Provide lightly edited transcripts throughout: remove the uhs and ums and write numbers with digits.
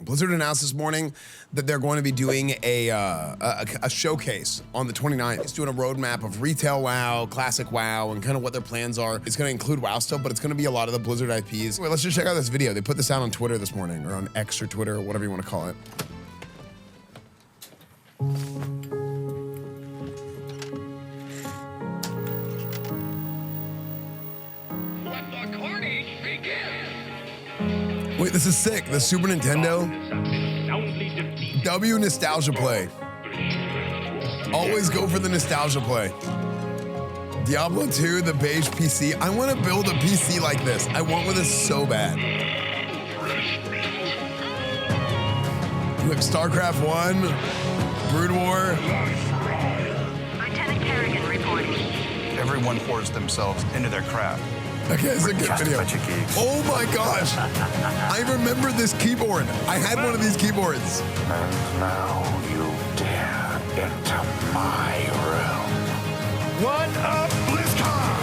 Blizzard announced this morning that they're going to be doing a showcase on the 29th. It's doing a roadmap of retail WoW, classic WoW, and kind of what their plans are. It's going to include WoW stuff, but it's going to be a lot of the Blizzard IPs. Wait, let's just check out this video. They put this out on Twitter this morning, or on X or Twitter, or whatever you want to call it. Wait, this is sick. The Super Nintendo W nostalgia play. Always go for the nostalgia play. Diablo 2, the beige PC. I want to build a PC like this. I want one of this so bad. Look, StarCraft 1, Brood War. Lieutenant Kerrigan reporting. Everyone pours themselves into their craft. Okay, it's a good video. Oh my gosh. I remember this keyboard. I had one of these keyboards. And now you dare enter my realm. What up, BlizzCon?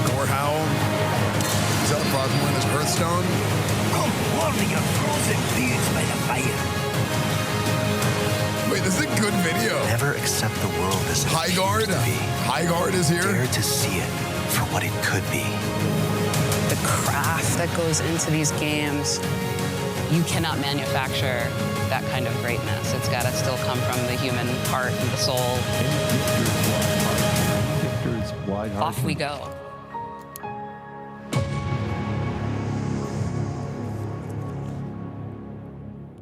Gore Howl. Is that the problem when it's Hearthstone? I'm warming your frozen beards by the fire. Wait, this is a good video. Never accept the world as it Highguard. seems to be. Highguard is here. Dare to see it for what it could be. The craft that goes into these games, you cannot manufacture that kind of greatness. It's got to still come from the human heart and the soul. Off we go.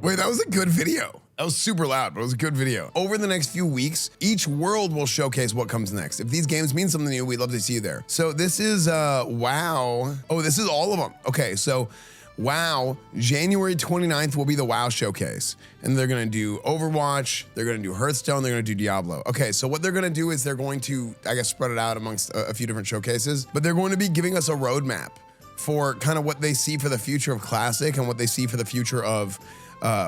Wait, that was a good video. That was super loud, but it was a good video. Over the next few weeks, each world will showcase what comes next. If these games mean something to you, we'd love to see you there. So this is WoW. Oh, this is all of them. Okay, so WoW, January 29th will be the WoW showcase. And they're gonna do Overwatch, they're gonna do Hearthstone, they're gonna do Diablo. Okay, so what they're gonna do is they're going to, I guess, spread it out amongst a few different showcases, but they're going to be giving us a roadmap for kind of what they see for the future of Classic and what they see for the future of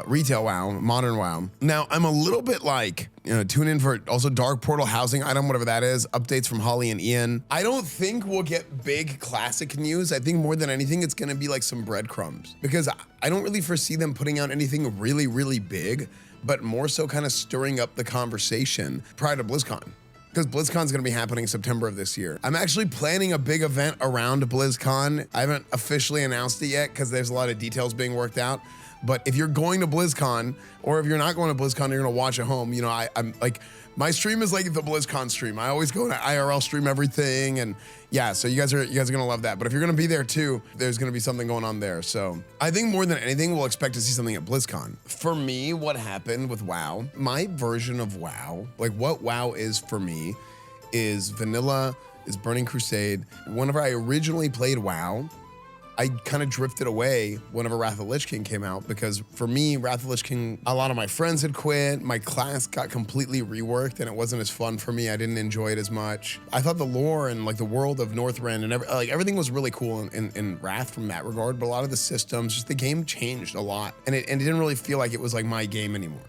retail WoW, modern WoW. Now, I'm a little bit like, tune in for also Dark Portal housing item, whatever that is, updates from Holly and Ian. I don't think we'll get big classic news. I think more than anything, it's gonna be like some breadcrumbs, because I don't really foresee them putting out anything really, really big, but more so kind of stirring up the conversation prior to BlizzCon. Because BlizzCon's gonna be happening September of this year. I'm actually planning a big event around BlizzCon. I haven't officially announced it yet because there's a lot of details being worked out. But if you're going to BlizzCon, or if you're not going to BlizzCon, you're gonna watch at home. I'm like, my stream is like the BlizzCon stream. I always go to IRL stream everything, and yeah, so you guys are gonna love that. But if you're gonna be there too, there's gonna be something going on there. So I think more than anything, we'll expect to see something at BlizzCon. For me, what happened with WoW, my version of WoW, like what WoW is for me, is vanilla, is Burning Crusade. Whenever I originally played WoW, I kind of drifted away whenever Wrath of the Lich King came out, because for me, Wrath of the Lich King, a lot of my friends had quit, my class got completely reworked, and it wasn't as fun for me. I didn't enjoy it as much. I thought the lore and like the world of Northrend and everything was really cool in Wrath from that regard, but a lot of the systems, just the game changed a lot, and it didn't really feel like it was like my game anymore.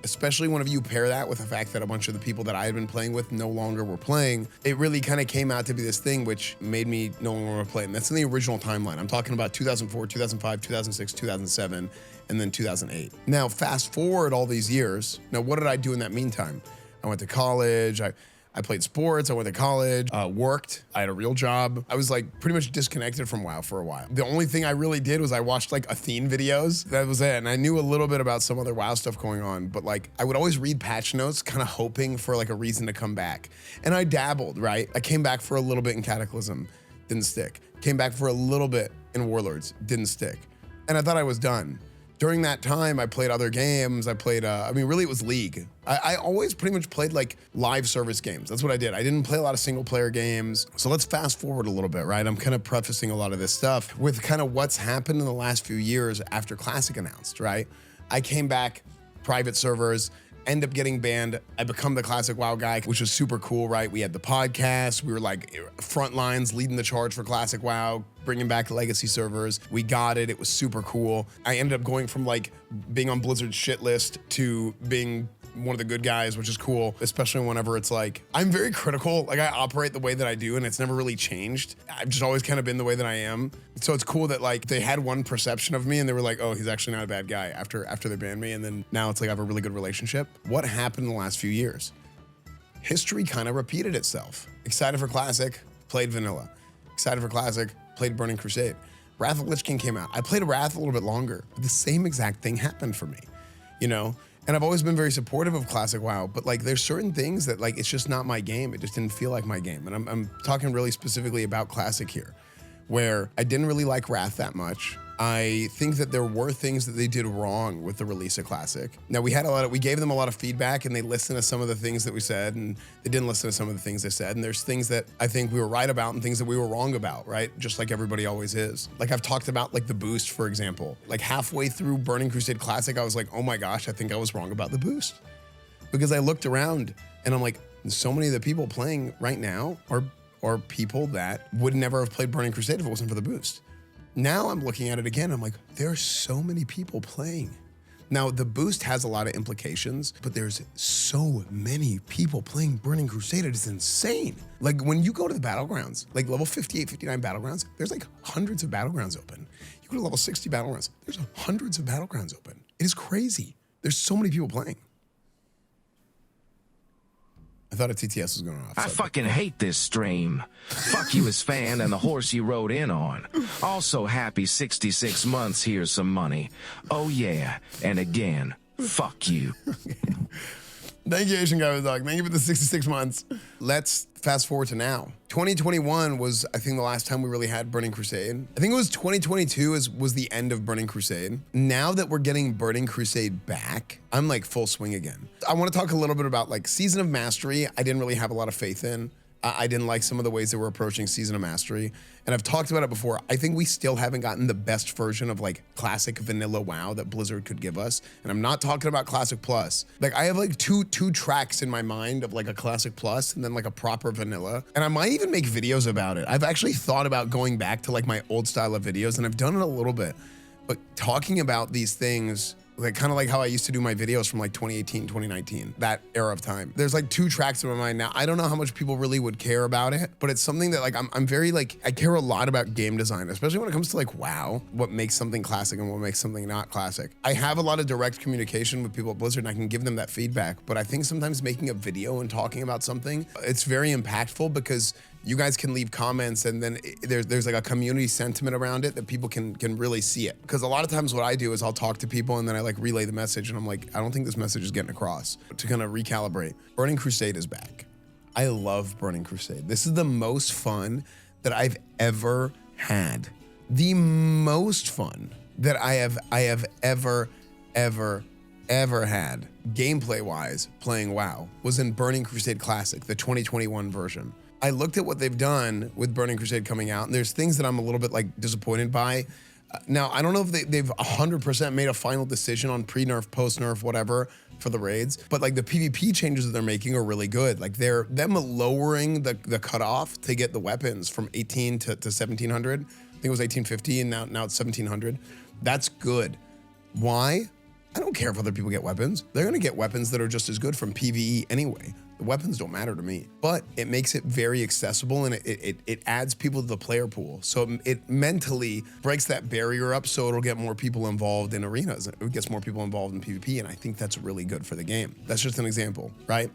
Especially whenever you pair that with the fact that a bunch of the people that I had been playing with no longer were playing, it really kind of came out to be this thing which made me no longer want to play. And that's in the original timeline. I'm talking about 2004, 2005, 2006, 2007, and then 2008. Now, fast forward all these years. Now, what did I do in that meantime? I went to college. I played sports, I went to college, worked, I had a real job. I was like pretty much disconnected from WoW for a while. The only thing I really did was I watched like Athene videos. That was it. And I knew a little bit about some other WoW stuff going on, but like I would always read patch notes, kind of hoping for like a reason to come back. And I dabbled, right? I came back for a little bit in Cataclysm, didn't stick. Came back for a little bit in Warlords, didn't stick. And I thought I was done. During that time, I played other games. I played, really it was League. I always pretty much played like live service games. That's what I did. I didn't play a lot of single player games. So let's fast forward a little bit, right? I'm kind of prefacing a lot of this stuff with kind of what's happened in the last few years after Classic announced, right? I came back, private servers, end up getting banned. I become the Classic WoW guy, which was super cool, right? We had the podcast. We were like front lines leading the charge for Classic WoW, bringing back legacy servers. We got it. It was super cool. I ended up going from like being on Blizzard's shit list to being one of the good guys, which is cool, especially whenever it's like, I'm very critical. Like I operate the way that I do and it's never really changed. I've just always kind of been the way that I am. So it's cool that like they had one perception of me and they were like, oh, he's actually not a bad guy after they banned me. And then now it's like I have a really good relationship. What happened in the last few years? History kind of repeated itself. Excited for Classic, played Vanilla. Excited for Classic, played Burning Crusade. Wrath of Lich King came out. I played Wrath a little bit longer, but the same exact thing happened for me, you know? And I've always been very supportive of Classic WoW, but like there's certain things that like, it's just not my game. It just didn't feel like my game. And I'm talking really specifically about Classic here, where I didn't really like Wrath that much. I think that there were things that they did wrong with the release of Classic. Now we gave them a lot of feedback and they listened to some of the things that we said and they didn't listen to some of the things they said. And there's things that I think we were right about and things that we were wrong about, right? Just like everybody always is. Like I've talked about like the boost, for example. Like halfway through Burning Crusade Classic, I was like, oh my gosh, I think I was wrong about the boost. Because I looked around and I'm like, so many of the people playing right now are people that would never have played Burning Crusade if it wasn't for the boost. Now I'm looking at it again, I'm like, there are so many people playing. Now the boost has a lot of implications, but there's so many people playing Burning Crusade, it is insane. Like when you go to the battlegrounds, like level 58, 59 battlegrounds, there's like hundreds of battlegrounds open. You go to level 60 battlegrounds, there's hundreds of battlegrounds open. It is crazy. There's so many people playing. I thought a TTS was going off. I fucking hate this stream. Fuck you, Esfand, and the horse you rode in on. Also, happy 66 months, here's some money. Oh yeah, and again, fuck you. Thank you, Asian guy with the dog. Thank you for the 66 months. Let's fast forward to now. 2021 was, I think, the last time we really had Burning Crusade. I think it was 2022 was the end of Burning Crusade. Now that we're getting Burning Crusade back, I'm like full swing again. I want to talk a little bit about like Season of Mastery. I didn't really have a lot of faith in. I didn't like some of the ways that we're approaching Season of Mastery. And I've talked about it before. I think we still haven't gotten the best version of like classic vanilla WoW that Blizzard could give us. And I'm not talking about Classic Plus. Like I have like two tracks in my mind of like a Classic Plus and then like a proper vanilla. And I might even make videos about it. I've actually thought about going back to like my old style of videos and I've done it a little bit. But talking about these things, like kind of like how I used to do my videos from like 2018, 2019, that era of time. There's like two tracks in my mind now. I don't know how much people really would care about it, but it's something that like I'm very like, I care a lot about game design, especially when it comes to like WoW, what makes something classic and what makes something not classic. I have a lot of direct communication with people at Blizzard and I can give them that feedback, but I think sometimes making a video and talking about something, it's very impactful because you guys can leave comments and then there's like a community sentiment around it that people can really see it. Because a lot of times what I do is I'll talk to people and then I like relay the message and I'm like, I don't think this message is getting across. To kind of recalibrate, Burning Crusade is back. I love Burning Crusade. This is the most fun that I've ever had. The most fun that I have ever had, gameplay wise, playing WoW, was in Burning Crusade Classic, the 2021 version. I looked at what they've done with Burning Crusade coming out, and there's things that I'm a little bit like disappointed by. Now, I don't know if they've 100% made a final decision on pre-nerf, post-nerf, whatever for the raids, but like the PvP changes that they're making are really good. Like them lowering the cutoff to get the weapons from 18 to 1700. I think it was 1850 and now it's 1700. That's good. Why? I don't care if other people get weapons. They're gonna get weapons that are just as good from PvE anyway. The weapons don't matter to me, but it makes it very accessible and it adds people to the player pool. So it mentally breaks that barrier up so it'll get more people involved in arenas. It gets more people involved in PvP, and I think that's really good for the game. That's just an example, right?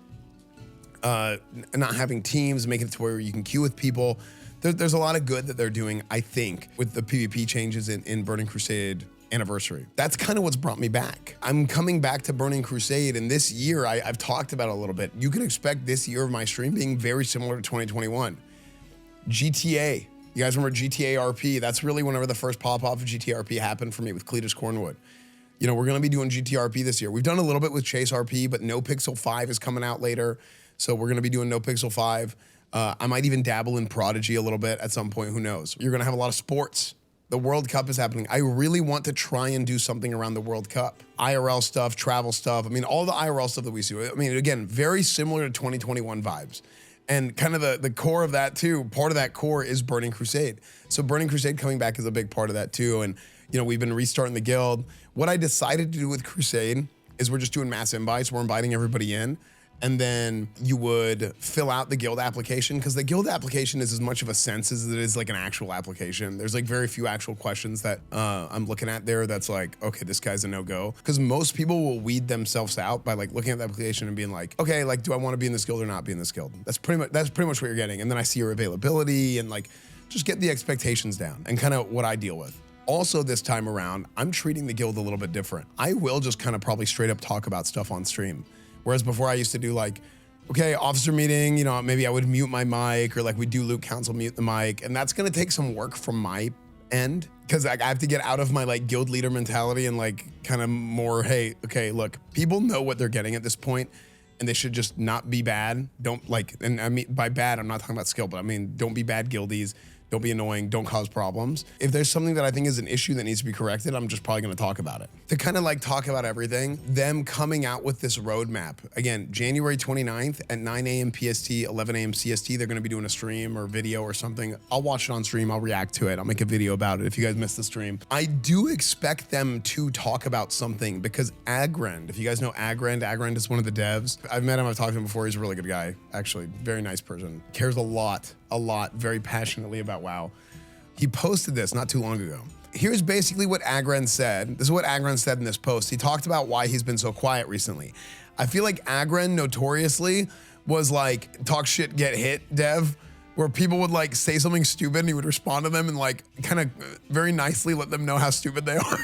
Not having teams, making it to where you can queue with people. There's a lot of good that they're doing, I think, with the PvP changes in Burning Crusade Anniversary. That's kind of what's brought me back. I'm coming back to Burning Crusade, and this year, I've talked about it a little bit. You can expect this year of my stream being very similar to 2021. GTA, you guys remember GTA RP? That's really whenever the first pop-off of GTA RP happened for me with Cletus Cornwood. You know, we're gonna be doing GTA RP this year. We've done a little bit with Chase RP, but No Pixel 5 is coming out later. So we're gonna be doing No Pixel 5. I might even dabble in Prodigy a little bit at some point, who knows? You're gonna have a lot of sports. The World Cup is happening. I really want to try and do something around the World Cup. IRL stuff, travel stuff. I mean, all the IRL stuff that we see. I mean, again, very similar to 2021 vibes. And kind of the core of that too, part of that core is Burning Crusade. So Burning Crusade coming back is a big part of that too. And, you know, we've been restarting the guild. What I decided to do with Crusade is we're just doing mass invites. We're inviting everybody in. And then you would fill out the guild application, because the guild application is as much of a sense as it is like an actual application. There's like very few actual questions that I'm looking at there that's like, okay, this guy's a no-go. Because most people will weed themselves out by like looking at the application and being like, okay, like, do I want to be in this guild or not be in this guild? That's pretty much what you're getting. And then I see your availability and like, just get the expectations down and kind of what I deal with. Also this time around, I'm treating the guild a little bit different. I will just kind of probably straight up talk about stuff on stream. Whereas before I used to do like, okay, officer meeting, you know, maybe I would mute my mic, or like we do loot council, mute the mic. And that's gonna take some work from my end, because I have to get out of my like guild leader mentality and like kind of more, hey, okay, look, people know what they're getting at this point and they should just not be bad. Don't like, and I mean, by bad, I'm not talking about skill, but I mean, don't be bad guildies. Don't be annoying, don't cause problems. If there's something that I think is an issue that needs to be corrected, I'm just probably gonna talk about it. To kind of like talk about everything, them coming out with this roadmap. Again, January 29th at 9 a.m. PST, 11 a.m. CST, they're gonna be doing a stream or video or something. I'll watch it on stream, I'll react to it, I'll make a video about it if you guys missed the stream. I do expect them to talk about something, because Agrand, if you guys know Agrand is one of the devs. I've met him, I've talked to him before, he's a really good guy, actually, very nice person. Cares a lot, very passionately about WoW. He posted this not too long ago. Here's basically what Agrand said. This is what Agrand said in this post. He talked about why he's been so quiet recently. I feel like Agrand notoriously was like talk shit, get hit dev, where people would like say something stupid and he would respond to them and like kind of very nicely let them know how stupid they are.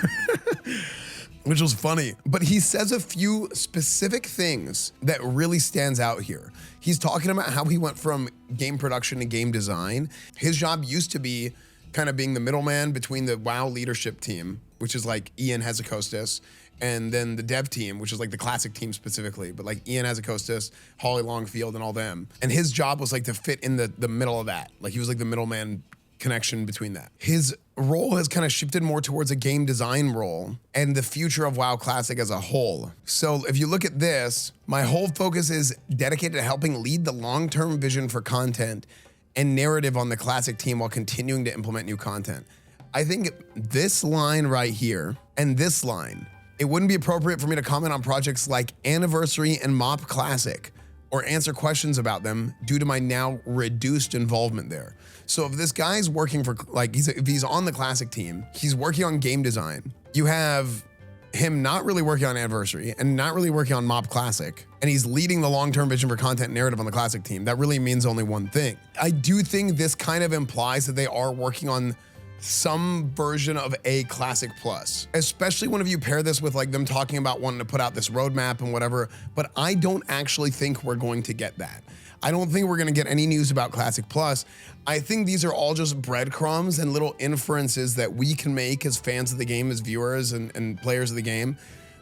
Which was funny. But he says a few specific things that really stands out here. He's talking about how he went from game production to game design. His job used to be kind of being the middleman between the WoW leadership team, which is like Ian Hazakostas, and then the dev team, which is like the classic team specifically, but like Ian Hazakostas, Holly Longfield, and all them. And his job was like to fit in the middle of that. Like he was like the middleman connection between that. His role has kind of shifted more towards a game design role and the future of WoW Classic as a whole. So if you look at this, my whole focus is dedicated to helping lead the long-term vision for content and narrative on the Classic team while continuing to implement new content. I think this line right here and this line, it wouldn't be appropriate for me to comment on projects like Anniversary and Mop Classic or answer questions about them due to my now reduced involvement there. So if this guy's working for, like, if he's on the Classic team, he's working on game design, you have him not really working on Anniversary and not really working on Mop Classic, and he's leading the long-term vision for content narrative on the Classic team. That really means only one thing. I do think this kind of implies that they are working on some version of a Classic Plus, especially when you pair this with like them talking about wanting to put out this roadmap and whatever, but I don't actually think we're going to get that. I don't think we're gonna get any news about Classic Plus. I think these are all just breadcrumbs and little inferences that we can make as fans of the game, as viewers and players of the game,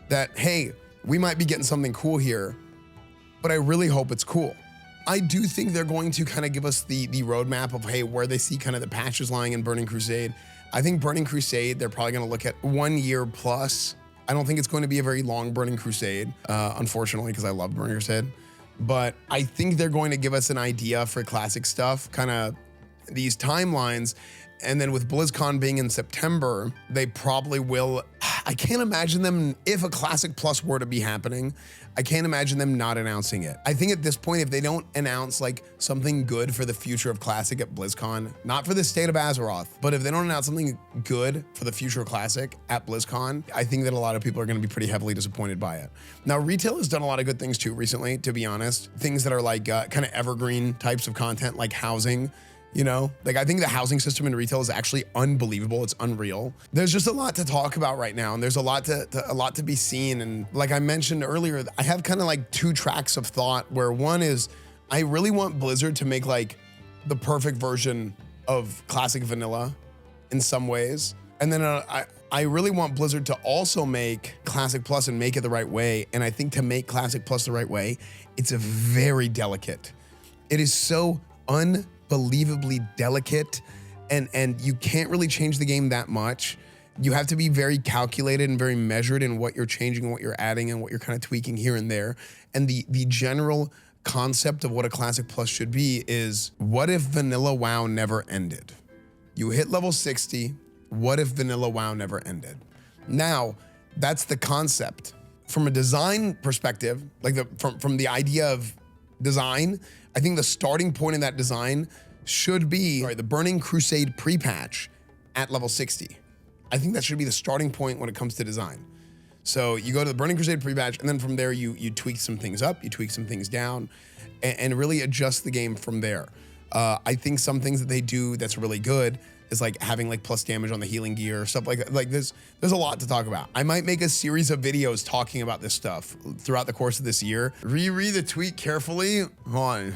that, hey, we might be getting something cool here, but I really hope it's cool. I do think they're going to kind of give us the roadmap of, hey, where they see kind of the patches lying in Burning Crusade. I think Burning Crusade, they're probably gonna look at 1 year plus. I don't think it's going to be a very long Burning Crusade, unfortunately, because I love Burning Crusade. But I think they're going to give us an idea for Classic stuff, kind of these timelines. And then with BlizzCon being in September, they probably will. I can't imagine them, if a Classic Plus were to be happening, I can't imagine them not announcing it. I think at this point, if they don't announce like something good for the future of Classic at BlizzCon, not for the state of Azeroth, but if they don't announce something good for the future of Classic at BlizzCon, I think that a lot of people are gonna be pretty heavily disappointed by it. Now, retail has done a lot of good things too recently, to be honest. Things that are like kind of evergreen types of content, like housing. You know, like I think the housing system in retail is actually unbelievable. It's unreal. There's just a lot to talk about right now, and there's a lot to be seen. And like I mentioned earlier, I have kind of like two tracks of thought, where one is I really want Blizzard to make like the perfect version of Classic Vanilla in some ways. And then I really want Blizzard to also make Classic Plus and make it the right way. And I think to make Classic Plus the right way, it's a very delicate. It is so unbelievably delicate, and you can't really change the game that much. You have to be very calculated and very measured in what you're changing and what you're adding and what you're kind of tweaking here and there. And the general concept of what a Classic Plus should be is, what if vanilla WoW never ended? You hit level 60, what if vanilla WoW never ended? Now, that's the concept. from a design perspective, like from the idea of design, I think the starting point in that design should be the Burning Crusade pre-patch at level 60. I think that should be the starting point when it comes to design. So you go to the Burning Crusade pre-patch, and then from there you tweak some things up, you tweak some things down, and really adjust the game from there. I think some things that they do that's really good is like having like plus damage on the healing gear, stuff like that. Like there's a lot to talk about. I might make a series of videos talking about this stuff throughout the course of this year. Reread the tweet carefully. Hold on.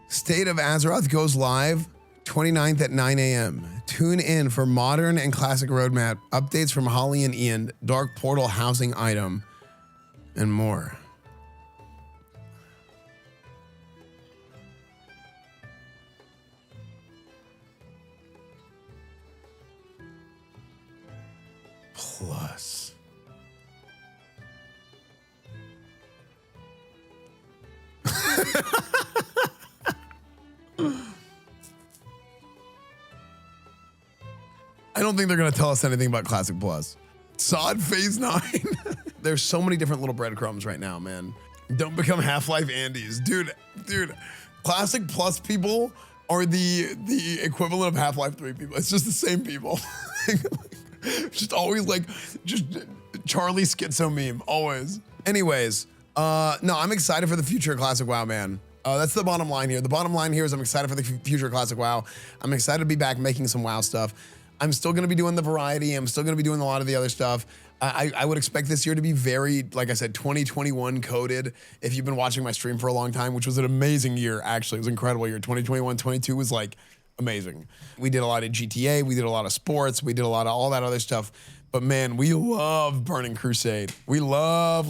State of Azeroth goes live 29th at 9 a.m. Tune in for modern and classic roadmap, updates from Holly and Ian, Dark Portal housing item, and more. Plus. I don't think they're gonna tell us anything about Classic Plus. Sod Phase 9. There's so many different little breadcrumbs right now, man. Don't become Half-Life Andes. Dude, Classic Plus people are the equivalent of Half-Life 3 people. It's just the same people. Just always like, just Charlie Schizo meme, always. Anyways, no, I'm excited for the future of Classic WoW, man. That's the bottom line here. The bottom line here is I'm excited for the future of Classic WoW. I'm excited to be back making some WoW stuff. I'm still gonna be doing the variety. I'm still gonna be doing a lot of the other stuff. I would expect this year to be very, like I said, 2021 coded. If you've been watching my stream for a long time, which was an amazing year, actually. It was an incredible year. 2021, 22 was like amazing. We did a lot of GTA, we did a lot of sports, we did a lot of all that other stuff. But man, we love Burning Crusade. We love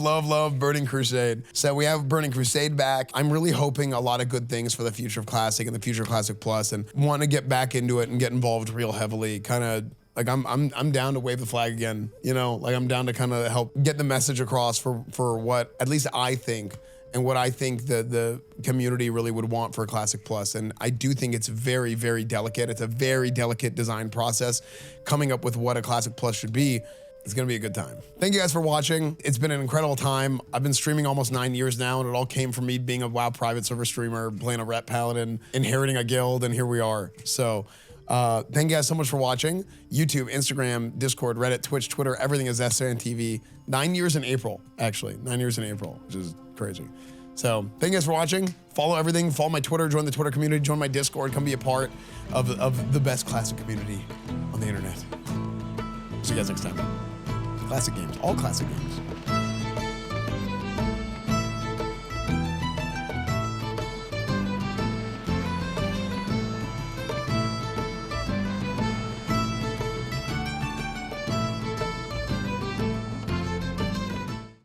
Burning Crusade. So we have Burning Crusade back. I'm really hoping a lot of good things for the future of Classic and the future of Classic Plus, and want to get back into it and get involved real heavily. Kind of like I'm down to wave the flag again. You know, like I'm down to kind of help get the message across for what at least I think, and what I think the community really would want for a Classic Plus. And I do think it's very, very delicate. It's a very delicate design process, coming up with what a Classic Plus should be. It's gonna be a good time. Thank you guys for watching. It's been an incredible time. I've been streaming almost 9 years now, and it all came from me being a WoW private server streamer, playing a Ret Paladin, inheriting a guild, and here we are. So thank you guys so much for watching. YouTube, Instagram, Discord, Reddit, Twitch, Twitter, everything is EsfandTV. 9 years in April, actually. 9 years in April, which is crazy. So thank you guys for watching. Follow everything. Follow my Twitter. Join the Twitter community. Join my Discord. Come be a part of the best classic community on the internet. See you guys next time. Classic games. All classic games.